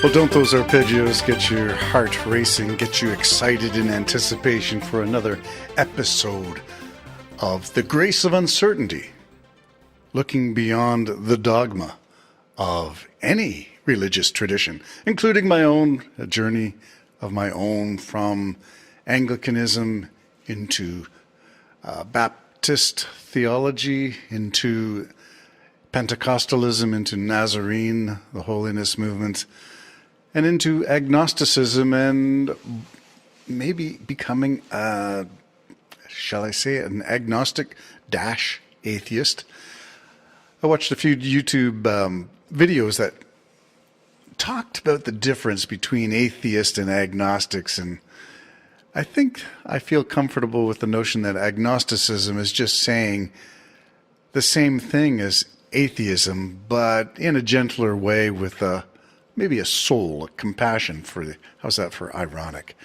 Well, don't those arpeggios get your heart racing, get you excited in anticipation for another episode of The Grace of Uncertainty, looking beyond the dogma of any religious tradition, including my own, a journey of my own from Anglicanism into Baptist theology, into Pentecostalism, into Nazarene, the holiness movement, and into agnosticism and maybe becoming, shall I say, an agnostic-atheist. I watched a few YouTube videos that talked about the difference between atheists and agnostics, and I think I feel comfortable with the notion that agnosticism is just saying the same thing as atheism, but in a gentler way with maybe a soul, a compassion for how's that for ironic?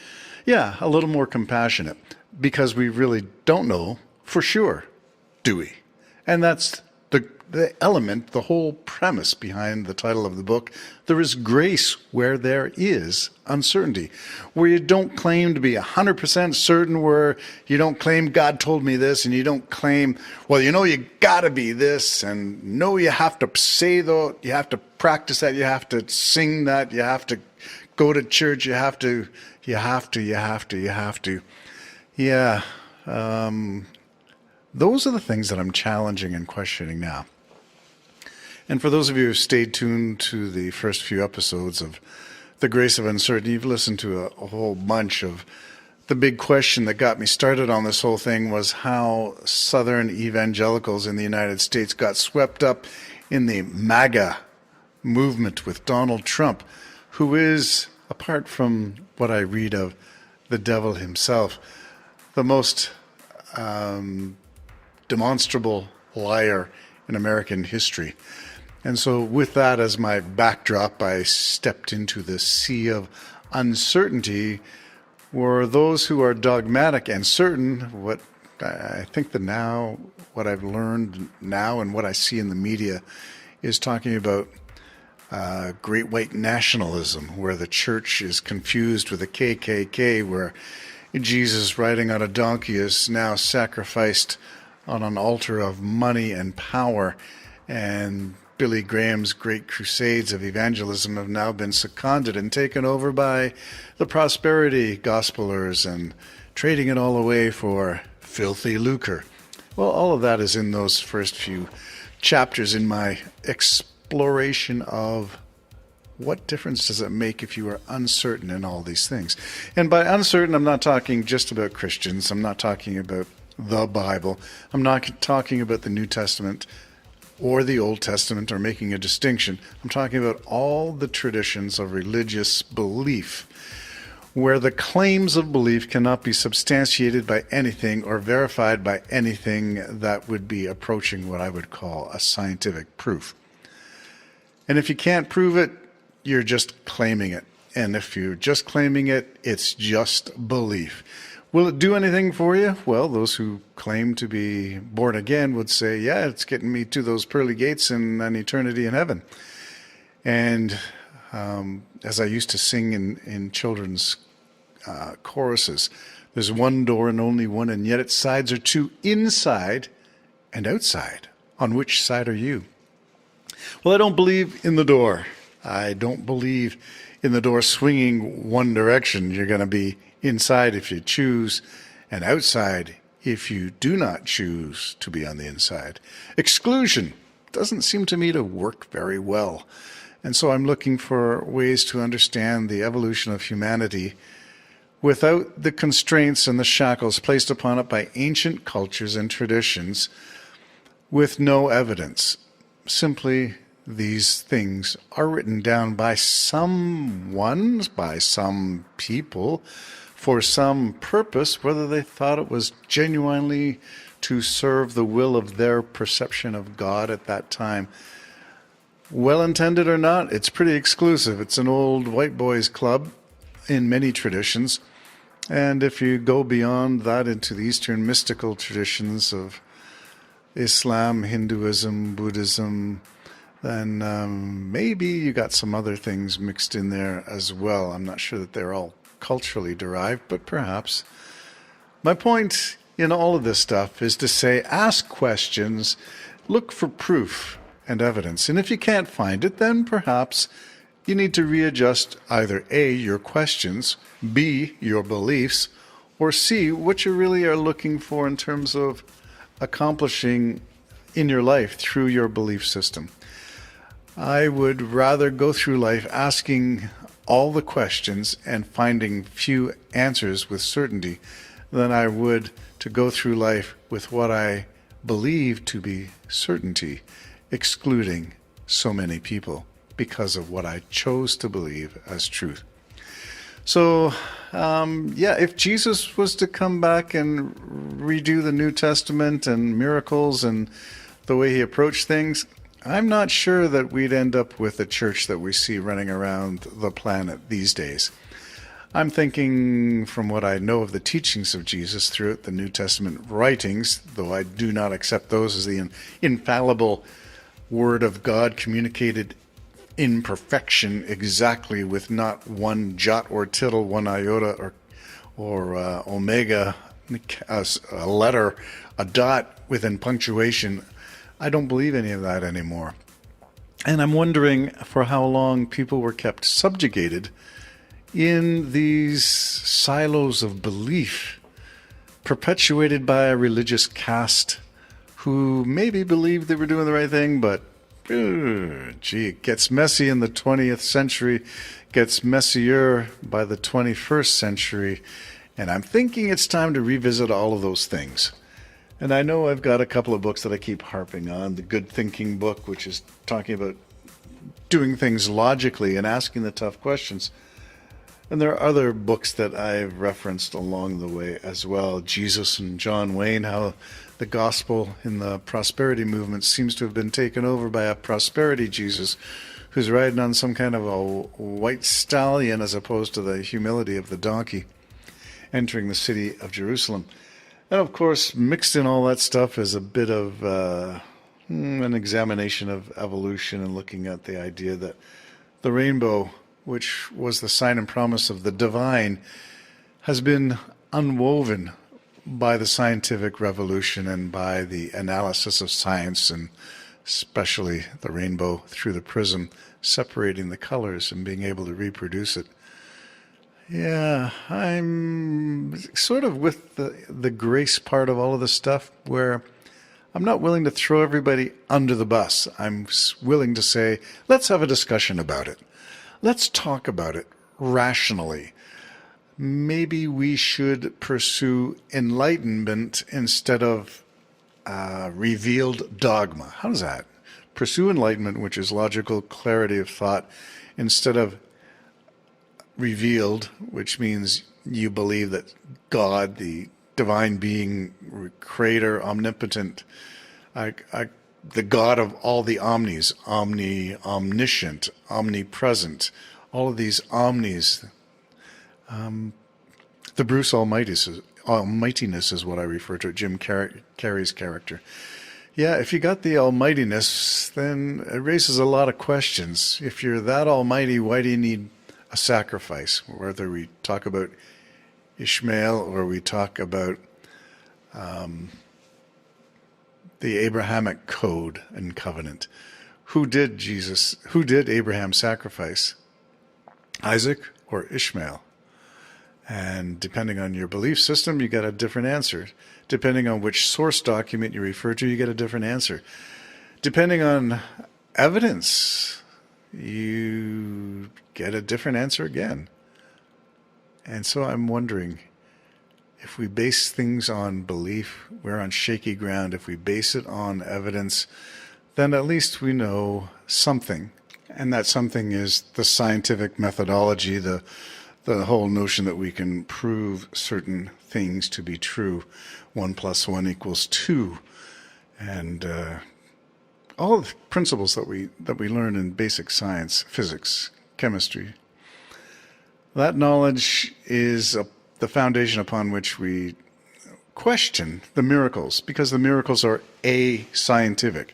Yeah, a little more compassionate, because we really don't know for sure, do we? And that's the element, the whole premise behind the title of the book. There is grace where there is uncertainty, where you don't claim to be 100% certain, where you don't claim God told me this, and you don't claim, well, you know, you gotta be this, and no, you have to say though, you have to practice that, you have to sing that, you have to go to church, you have to. Yeah, those are the things that I'm challenging and questioning now. And for those of you who stayed tuned to the first few episodes of The Grace of Uncertainty, you've listened to a whole bunch of the big question that got me started on this whole thing was how Southern evangelicals in the United States got swept up in the MAGA movement with Donald Trump, who is, apart from what I read of the devil himself, the most demonstrable liar in American history. And so with that as my backdrop, I stepped into the sea of uncertainty, where those who are dogmatic and certain, what I think what I've learned now and what I see in the media is talking about great white nationalism, where the church is confused with the KKK, where Jesus riding on a donkey is now sacrificed on an altar of money and power, and Billy Graham's great crusades of evangelism have now been seconded and taken over by the prosperity gospelers and trading it all away for filthy lucre. Well, all of that is in those first few chapters in my exploration of what difference does it make if you are uncertain in all these things. And by uncertain, I'm not talking just about Christians. I'm not talking about the Bible. I'm not talking about the New Testament or the Old Testament, or making a distinction. I'm talking about all the traditions of religious belief, where the claims of belief cannot be substantiated by anything or verified by anything that would be approaching what I would call a scientific proof. And if you can't prove it, you're just claiming it. And if you're just claiming it, it's just belief. Will it do anything for you? Well, those who claim to be born again would say, yeah, it's getting me to those pearly gates and an eternity in heaven. And as I used to sing in children's choruses, there's one door and only one, and yet its sides are two, inside and outside. On which side are you? Well, I don't believe in the door. I don't believe in the door swinging one direction. You're going to be inside if you choose, and outside if you do not choose to be on the inside. Exclusion doesn't seem to me to work very well. And so I'm looking for ways to understand the evolution of humanity without the constraints and the shackles placed upon it by ancient cultures and traditions, with no evidence. Simply, these things are written down by someone, by some people, for some purpose, whether they thought it was genuinely to serve the will of their perception of God at that time. Well-intended or not, it's pretty exclusive. It's an old white boys club in many traditions. And if you go beyond that into the Eastern mystical traditions of Islam, Hinduism, Buddhism, then maybe you got some other things mixed in there as well. I'm not sure that they're all culturally derived, but perhaps. My point in all of this stuff is to say, ask questions, look for proof and evidence. And if you can't find it, then perhaps you need to readjust either A, your questions, B, your beliefs, or C, what you really are looking for in terms of accomplishing in your life through your belief system. I would rather go through life asking all the questions and finding few answers with certainty than I would to go through life with what I believe to be certainty, excluding so many people because of what I chose to believe as truth. So, if Jesus was to come back and redo the New Testament and miracles and the way he approached things, I'm not sure that we'd end up with the church that we see running around the planet these days. I'm thinking from what I know of the teachings of Jesus throughout the New Testament writings, though I do not accept those as the infallible Word of God communicated in perfection exactly with not one jot or tittle, one iota or omega, a letter, a dot within punctuation. I don't believe any of that anymore. And I'm wondering for how long people were kept subjugated in these silos of belief perpetuated by a religious caste who maybe believed they were doing the right thing, but it gets messy in the 20th century, gets messier by the 21st century, and I'm thinking it's time to revisit all of those things. And I know I've got a couple of books that I keep harping on. The Good Thinking book, which is talking about doing things logically and asking the tough questions. And there are other books that I've referenced along the way as well. Jesus and John Wayne, how the gospel in the prosperity movement seems to have been taken over by a prosperity Jesus who's riding on some kind of a white stallion as opposed to the humility of the donkey entering the city of Jerusalem. And of course, mixed in all that stuff is a bit of an examination of evolution and looking at the idea that the rainbow, which was the sign and promise of the divine, has been unwoven by the scientific revolution and by the analysis of science, and especially the rainbow through the prism, separating the colors and being able to reproduce it. Yeah, I'm sort of with the grace part of all of this stuff where I'm not willing to throw everybody under the bus. I'm willing to say, let's have a discussion about it. Let's talk about it rationally. Maybe we should pursue enlightenment instead of revealed dogma. How does that? Pursue enlightenment, which is logical clarity of thought, instead of revealed, which means you believe that God, the divine being, creator, omnipotent, the God of all the omnis, omniscient, omnipresent, all of these omnis. The Bruce Almightiness is what I refer to, Jim Carrey's character. Yeah, if you got the almightiness, then it raises a lot of questions. If you're that almighty, why do you need a sacrifice? Whether we talk about Ishmael or we talk about the Abrahamic code and covenant. Who did Abraham sacrifice? Isaac or Ishmael? And depending on your belief system, you get a different answer. Depending on which source document you refer to, you get a different answer. Depending on evidence, you get a different answer again. And so I'm wondering, if we base things on belief, we're on shaky ground. If we base it on evidence, then at least we know something. And that something is the scientific methodology, the whole notion that we can prove certain things to be true. 1 + 1 = 2. And all the principles that we learn in basic science, physics, chemistry. That knowledge is the foundation upon which we question the miracles, because the miracles are ascientific.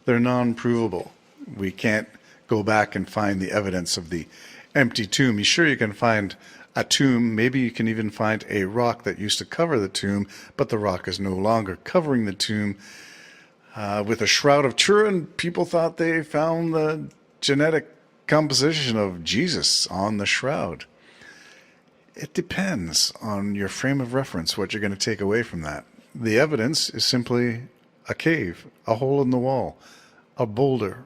They're non-provable. We can't go back and find the evidence of the empty tomb. Sure, you can find a tomb. Maybe you can even find a rock that used to cover the tomb, but the rock is no longer covering the tomb with a shroud of Turin. People thought they found the genetic composition of Jesus on the shroud. It depends on your frame of reference, what you're going to take away from that. The evidence is simply a cave, a hole in the wall, a boulder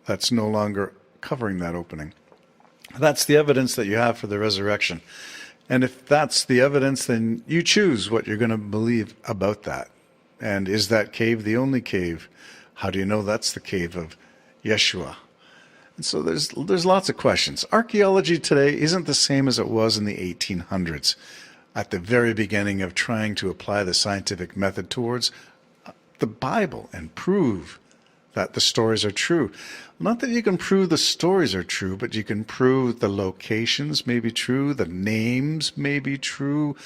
that's no longer covering that opening. That's the evidence that you have for the resurrection. And if that's the evidence, then you choose what you're going to believe about that. And is that cave the only cave? How do you know that's the cave of Yeshua? And so there's lots of questions. Archaeology today isn't the same as it was in the 1800s, at the very beginning of trying to apply the scientific method towards the Bible and prove that the stories are true. Not that you can prove the stories are true, but you can prove the locations may be true, the names may be true,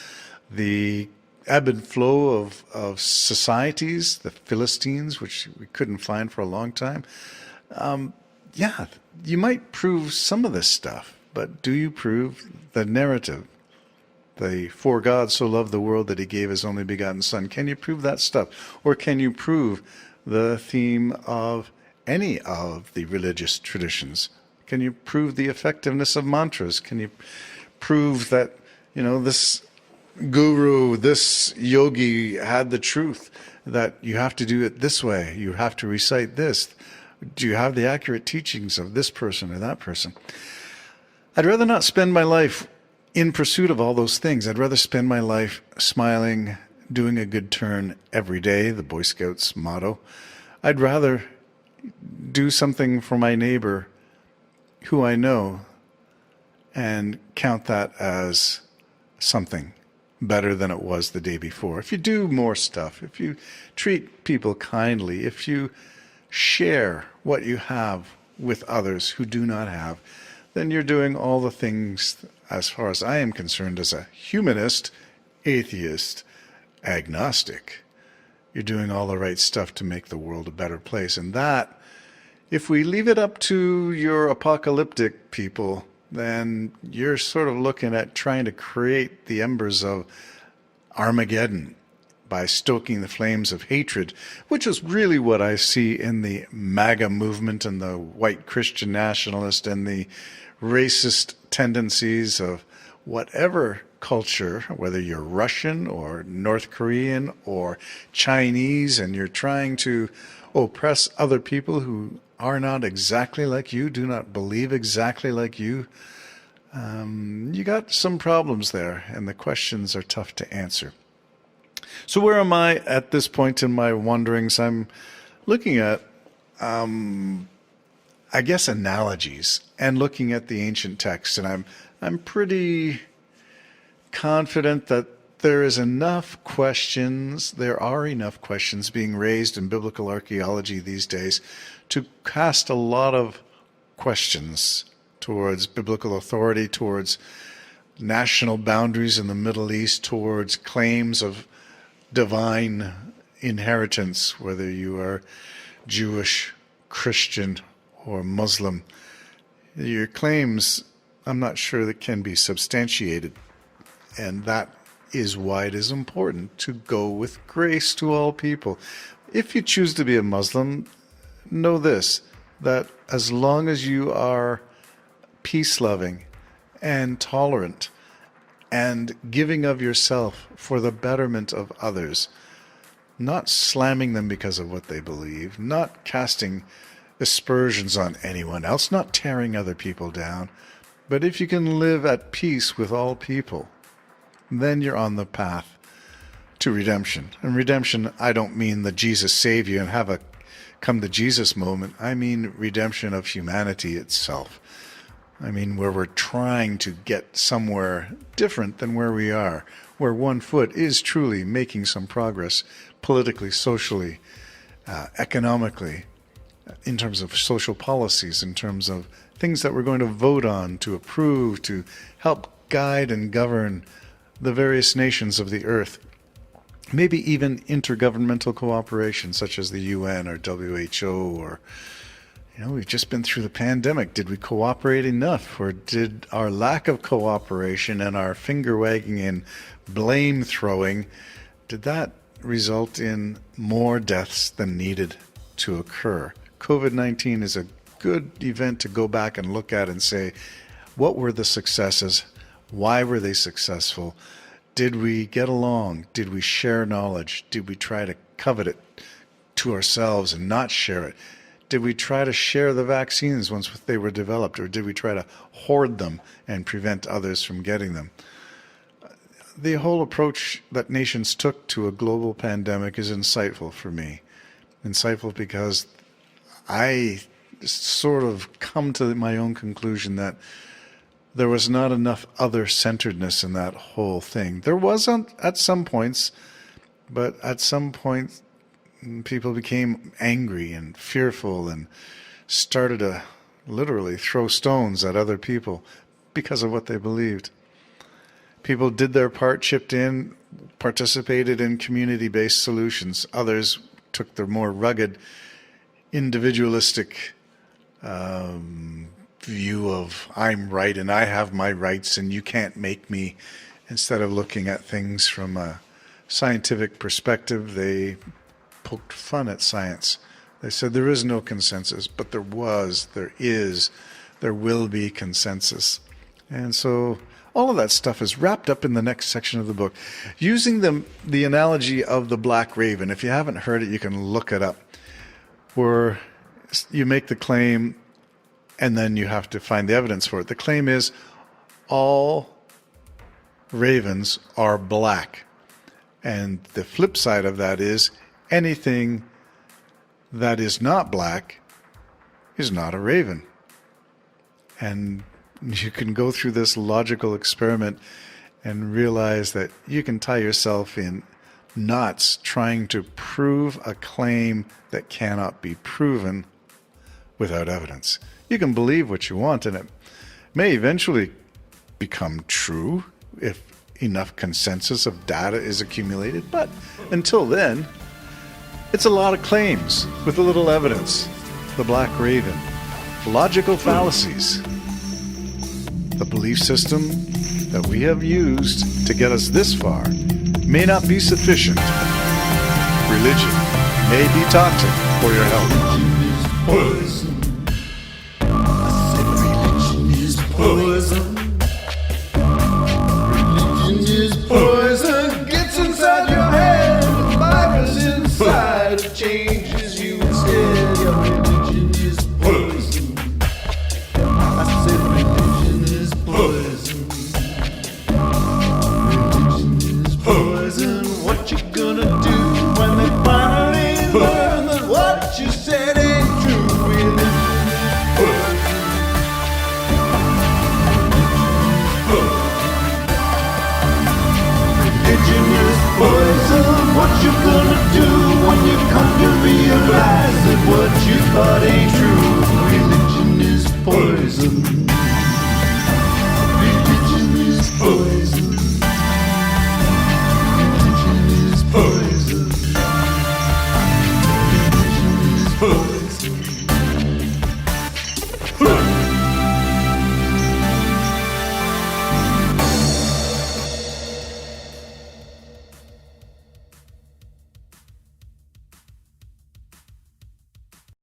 the ebb and flow of societies, the Philistines, which we couldn't find for a long time. Yeah, you might prove some of this stuff, but do you prove the narrative? For God so loved the world that he gave his only begotten Son. Can you prove that stuff? Or can you prove the theme of any of the religious traditions? Can you prove the effectiveness of mantras? Can you prove that, this guru, this yogi had the truth, that you have to do it this way, you have to recite this? Do you have the accurate teachings of this person or that person? I'd rather not spend my life in pursuit of all those things. I'd rather spend my life smiling, doing a good turn every day, the Boy Scouts motto. I'd rather do something for my neighbor who I know and count that as something better than it was the day before. If you do more stuff, if you treat people kindly, if you share what you have with others who do not have, then you're doing all the things, as far as I am concerned, as a humanist, atheist, agnostic. You're doing all the right stuff to make the world a better place. And that, if we leave it up to your apocalyptic people, then you're sort of looking at trying to create the embers of Armageddon by stoking the flames of hatred, which is really what I see in the MAGA movement and the white Christian nationalist and the racist tendencies of whatever culture, whether you're Russian or North Korean or Chinese, and you're trying to oppress other people who are not exactly like you, do not believe exactly like you. You got some problems there, and the questions are tough to answer. So where am I at this point in my wanderings? I'm looking at, I guess, analogies and looking at the ancient texts, and I'm pretty confident that there are enough questions being raised in biblical archaeology these days to cast a lot of questions towards biblical authority, towards national boundaries in the Middle East, towards claims of divine inheritance, whether you are Jewish, Christian, or Muslim. Your claims, I'm not sure that can be substantiated. And that is why it is important to go with grace to all people. If you choose to be a Muslim, know this, that as long as you are peace-loving and tolerant and giving of yourself for the betterment of others, not slamming them because of what they believe, not casting aspersions on anyone else, not tearing other people down, but if you can live at peace with all people, then you're on the path to redemption. And redemption, I don't mean the Jesus save you and have a come to Jesus moment. I mean redemption of humanity itself. I mean where we're trying to get somewhere different than where we are, where one foot is truly making some progress politically, socially, economically, in terms of social policies, in terms of things that we're going to vote on, to approve, to help guide and govern the various nations of the earth. Maybe even intergovernmental cooperation, such as the UN or WHO or, We've just been through the pandemic. Did we cooperate enough? Or did our lack of cooperation and our finger wagging and blame throwing, did that result in more deaths than needed to occur? COVID-19 is a good event to go back and look at and say, what were the successes? Why were they successful? Did we get along? Did we share knowledge? Did we try to covet it to ourselves and not share it? Did we try to share the vaccines once they were developed, or did we try to hoard them and prevent others from getting them? The whole approach that nations took to a global pandemic is insightful for me. Insightful because I sort of come to my own conclusion that there was not enough other-centeredness in that whole thing. There wasn't at some points, but at some point people became angry and fearful and started to literally throw stones at other people because of what they believed. People did their part, chipped in, participated in community-based solutions. Others took the more rugged, individualistic view of I'm right and I have my rights and you can't make me. Instead of looking at things from a scientific perspective, they poked fun at science. They said there is no consensus, but there will be consensus. And so all of that stuff is wrapped up in the next section of the book. Using the analogy of the black raven, if you haven't heard it, you can look it up, where you make the claim and then you have to find the evidence for it. The claim is all ravens are black. And the flip side of that is anything that is not black is not a raven. And you can go through this logical experiment and realize that you can tie yourself in knots trying to prove a claim that cannot be proven without evidence. You can believe what you want, and it may eventually become true if enough consensus of data is accumulated, but until then, it's a lot of claims with a little evidence. The Black Raven. Logical fallacies. The belief system that we have used to get us this far may not be sufficient. Religion may be toxic for your health. Poison. I said religion is poison.